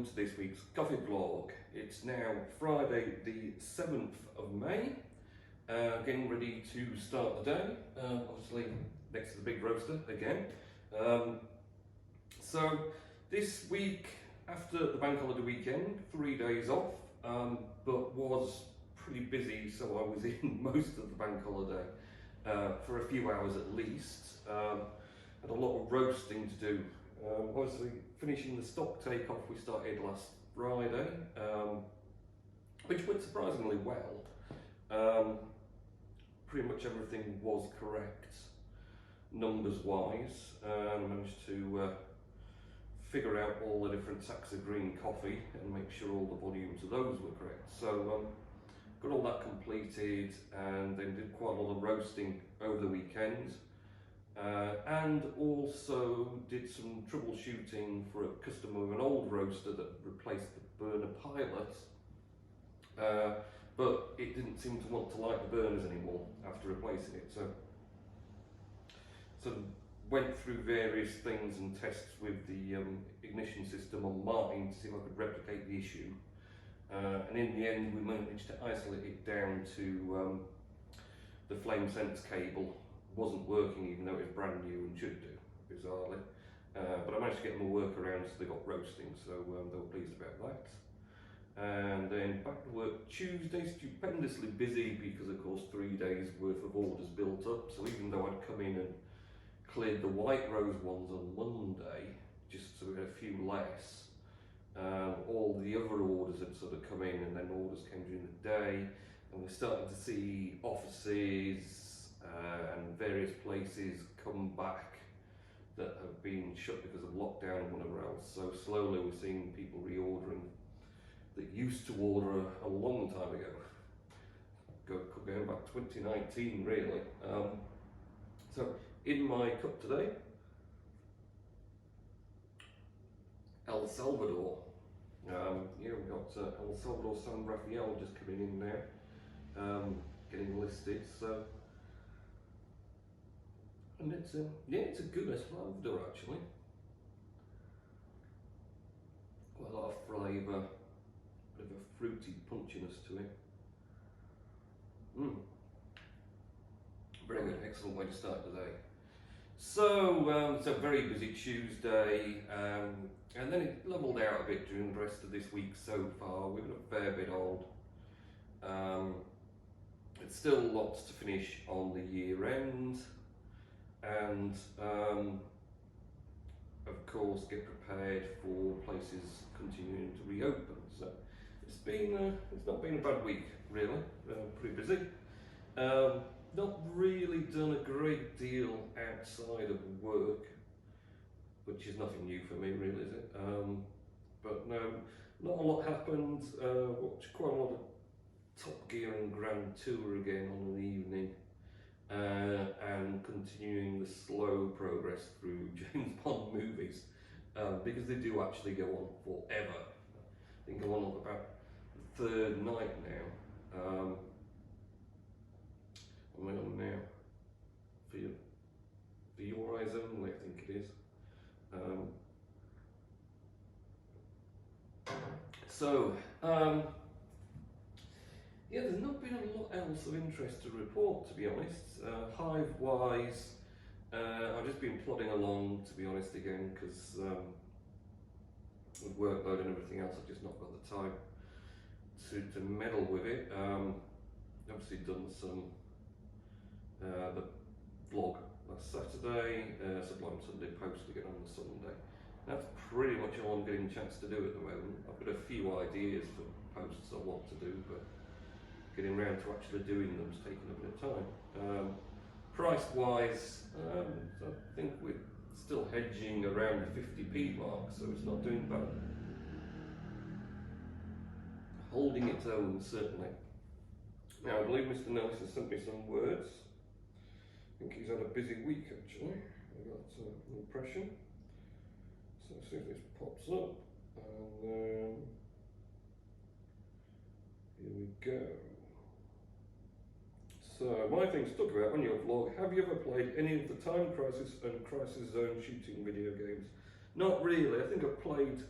welcome to this week's coffee vlog. It's now Friday the 7th of May, getting ready to start the day, obviously next to the big roaster again. So this week, after the bank holiday weekend, 3 days off, but was pretty busy, so I was in most of the bank holiday for a few hours at least. Had a lot of roasting to do. Obviously finishing the stock takeoff we started last Friday, which went surprisingly well. Pretty much everything was correct numbers wise. Managed to figure out all the different sacks of green coffee and make sure all the volumes of those were correct. So got all that completed, and then did quite a lot of roasting over the weekend. And also did some troubleshooting for a customer with an old roaster that replaced the burner pilot, but it didn't seem to want to light the burners anymore after replacing it. So went through various things and tests with the ignition system on mine to see if I could replicate the issue, and in the end we managed to isolate it down to the flame sense cable. Wasn't working even though it was brand new and should do, bizarrely. But I managed to get them a workaround so they got roasting, so they were pleased about that. And then back to work Tuesday, stupendously busy because of course 3 days worth of orders built up. So even though I'd come in and cleared the white rose ones on Monday, just so we had a few less, all the other orders had sort of come in, and then orders came during the day, and we're starting to see offices and various places come back that have been shut because of lockdown and whatever else. So slowly we're seeing people reordering that used to order a long time ago, going back 2019 really. So in my cup today, El Salvador. We've got El Salvador San Rafael just coming in now, getting listed. So. And it's a good El Salvador actually. Quite a lot of flavour, bit of a fruity punchiness to it. Very good, excellent way to start the day. So, it's a very busy Tuesday, and then it levelled out a bit during the rest of this week so far. We've got a fair bit on. It's still lots to finish on the year end. And of course get prepared for places continuing to reopen. So it's not been a bad week really. Pretty busy. Not really done a great deal outside of work, which is nothing new for me really, is it? But no, not a lot happened. Watched quite a lot of Top Gear and Grand Tour again on an evening. And continuing the slow progress through James Bond movies, because they do actually go on forever. I think I'm on about the third night now. Am I on now? For your eyes only, I think it is. Yeah, there's not been a lot else of interest to report, to be honest. Hive-wise, I've just been plodding along, to be honest, again, because with workload and everything else, I've just not got the time to meddle with it. Obviously done some the vlog last Saturday, Sublime Sunday post again on the Sunday. That's pretty much all I'm getting a chance to do at the moment. I've got a few ideas for posts I want to do, but getting around to actually doing them is taking a bit of time. Price wise, I think we're still hedging around the 50p mark, so it's not doing bad. Holding its own, certainly. Now, I believe Mr. Nellis has sent me some words. I think he's had a busy week actually. I got an impression. So let's see if this pops up. And here we go. So, my thing to talk about on your vlog, have you ever played any of the Time Crisis and Crisis Zone shooting video games? Not really. I think I've played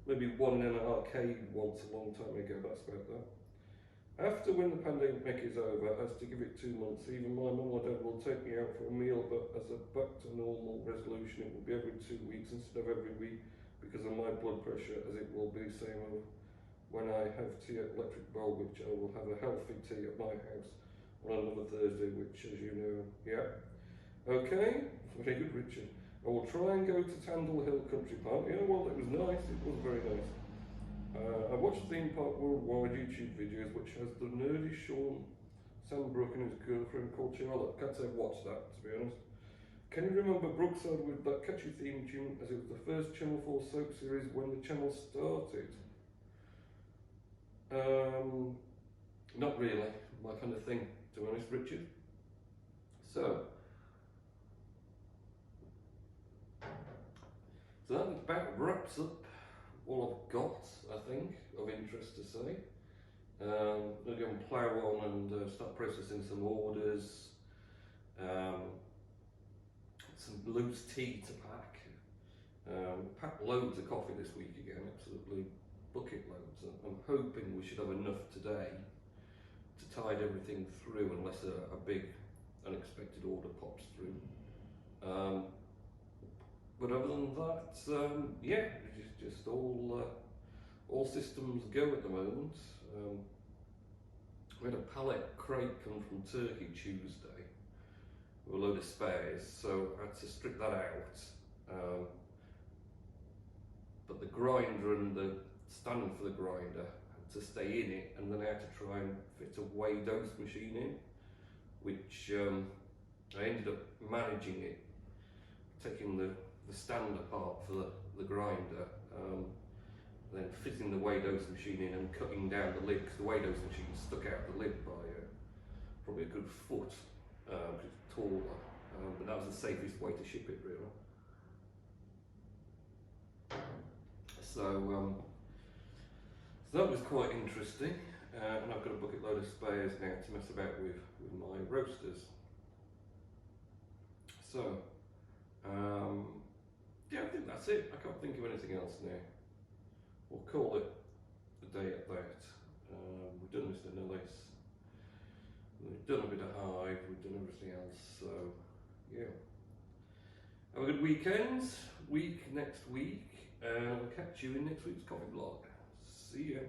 maybe one in an arcade once a long time ago, that's about that. After, when the pandemic is over, as to give it 2 months, even my mum or dad will take me out for a meal, but as a back to normal resolution, it will be every 2 weeks instead of every week because of my blood pressure, as it will be same of when I have tea at Electric Bowl, which I will have a healthy tea at my house on another Thursday, which, as you know, yeah. Okay, very good, Richard. I will try and go to Tandle Hill Country Park. Yeah, well, it was nice, it was very nice. I watched Theme Park Worldwide YouTube videos, which has the nerdy Sean Sandbrook and his girlfriend called Charlotte. Can't say I've watched that, to be honest. Can you remember Brookside with that catchy theme tune, as it was the first Channel 4 soap series when the channel started? Not really, my kind of thing, to be honest, Richard. So that about wraps up all I've got, I think, of interest to say. I'm going to go and plough on and start processing some orders, some loose tea to pack. Packed loads of coffee this week again, absolutely bucket loads. I'm hoping we should have enough today to tide everything through unless a big unexpected order pops through. But other than that, yeah, it's just all systems go at the moment. We had a pallet crate come from Turkey Tuesday with a load of spares, so I had to strip that out. But the grinder and the stand for the grinder had to stay in it, and then I had to try and fit a weigh dose machine in, which I ended up managing it, taking the stand apart for the grinder, then fitting the weigh dose machine in and cutting down the lid, because the weigh dose machine stuck out the lid by probably a good foot, because it's taller, but that was the safest way to ship it, really. So that was quite interesting, and I've got a bucket load of spares now to mess about with my roasters. So yeah, I think that's it. I can't think of anything else now. We'll call it a day at that. We've done Mr. Nellis, we've done a bit of Hive, we've done everything else, so yeah. Have a good week next week, and I'll catch you in next week's coffee blog. See ya.